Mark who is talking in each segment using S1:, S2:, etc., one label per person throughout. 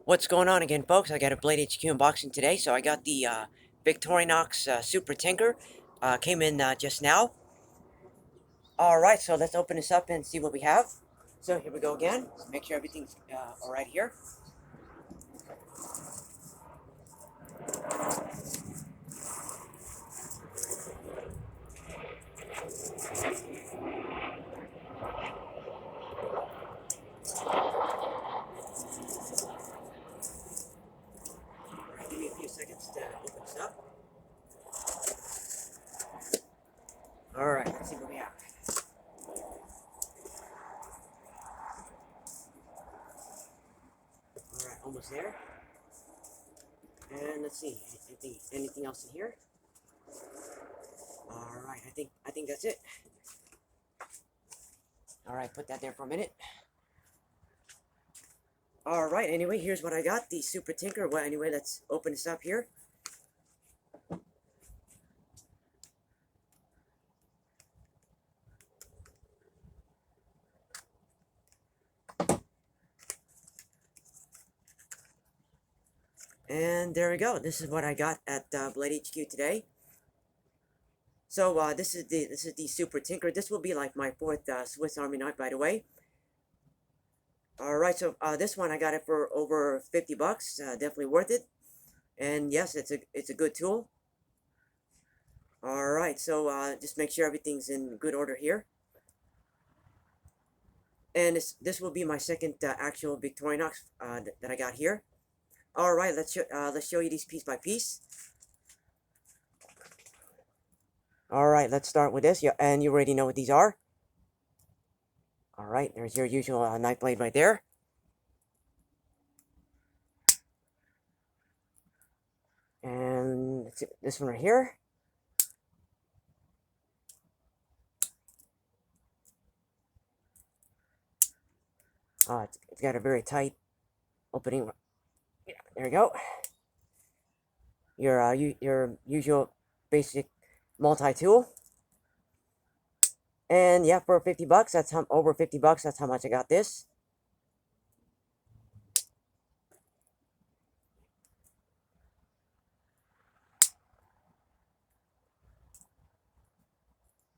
S1: What's going on again, folks? I got a Bladehq unboxing today. So I got the Victorinox Super Tinker. Came in just now. Alright, so let's open this up and see what we have. So here we go again. Let's make sure everything's alright here. Alright, give me a few seconds to open this up. Alright, let's see what we have. Alright, almost there. And let's see, anything else in here? Alright, I think that's it. Alright, put that there for a minute. Alright, anyway, here's what I got, the Super Tinker. Well, anyway, let's open this up here. And there we go. This is what I got at Bladehq today. So this is the Super Tinker. This will be like my fourth Swiss Army knife, by the way. All right, so this one I got it for over 50 bucks. Definitely worth it. And yes, it's a good tool. All right, so just make sure everything's in good order here. And this will be my second actual Victorinox that I got here. All right, let's show you these piece by piece. All right, let's start with this. Yeah, and you already know what these are. All right, there's your usual knife blade right there. And this one right here. It's got a very tight opening. Yeah, there you go. Your usual basic multi-tool. And yeah, for 50 bucks, that's over 50 bucks, that's how much I got this.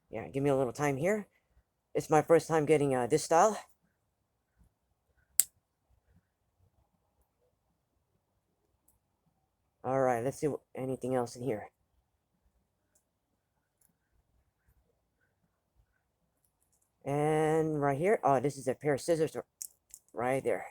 S1: Yeah, give me a little time here. It's my first time getting this style. Alright, let's see anything else in here. And right here, oh, this is a pair of scissors right there.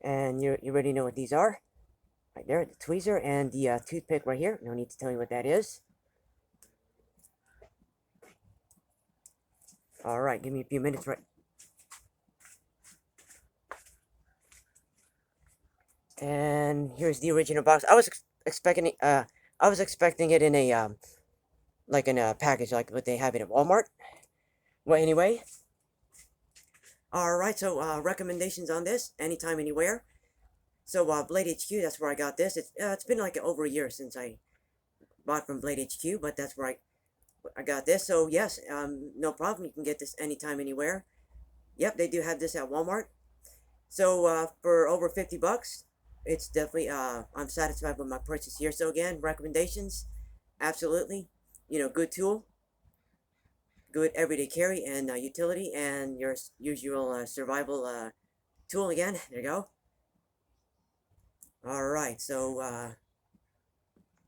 S1: And you already know what these are. Right there, the tweezer and the toothpick right here. No need to tell you what that is. Alright, give me a few minutes right. And here's the original box. I was expecting it in a like in a package like what they have it at Walmart. Well, anyway. Alright, so recommendations on this, anytime, anywhere. So Bladehq, that's where I got this. It's been like over a year since I bought from Bladehq, but that's where I got this. So yes, no problem. You can get this anytime, anywhere. Yep, they do have this at Walmart. So for over 50 bucks, it's definitely I'm satisfied with my purchase here. So again, recommendations, absolutely. You know, good tool, good everyday carry and utility, and your usual survival tool again. There you go. All right, so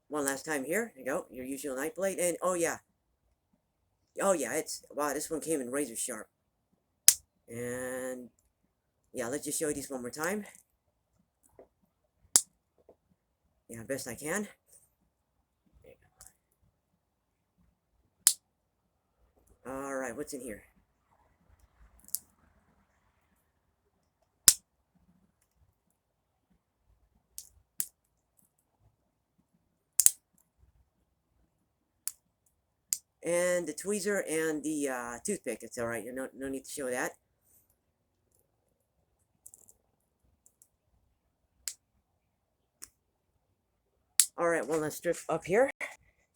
S1: one last time here. There you go, your usual knife blade, and oh yeah, it's wow. This one came in razor sharp, and yeah, let's just show you these one more time. Yeah, best I can. All right, what's in here? And the tweezer and the toothpick. It's all right. No need to show that. All right, one last strip up here.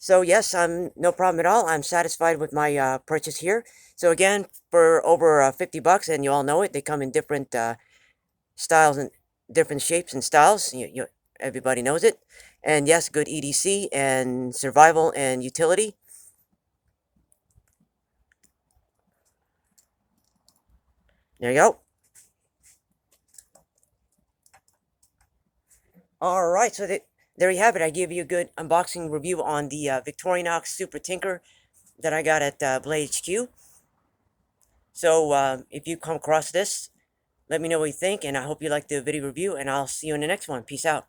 S1: So yes, I'm no problem at all. I'm satisfied with my purchase here. So again, for over $50, and you all know it, they come in different styles and different shapes and styles. Everybody knows it. And yes, good EDC and survival and utility. There you go. All right, so there you have it. I gave you a good unboxing review on the Victorinox Super Tinker that I got at Bladehq. So if you come across this, let me know what you think, and I hope you like the video review, and I'll see you in the next one. Peace out.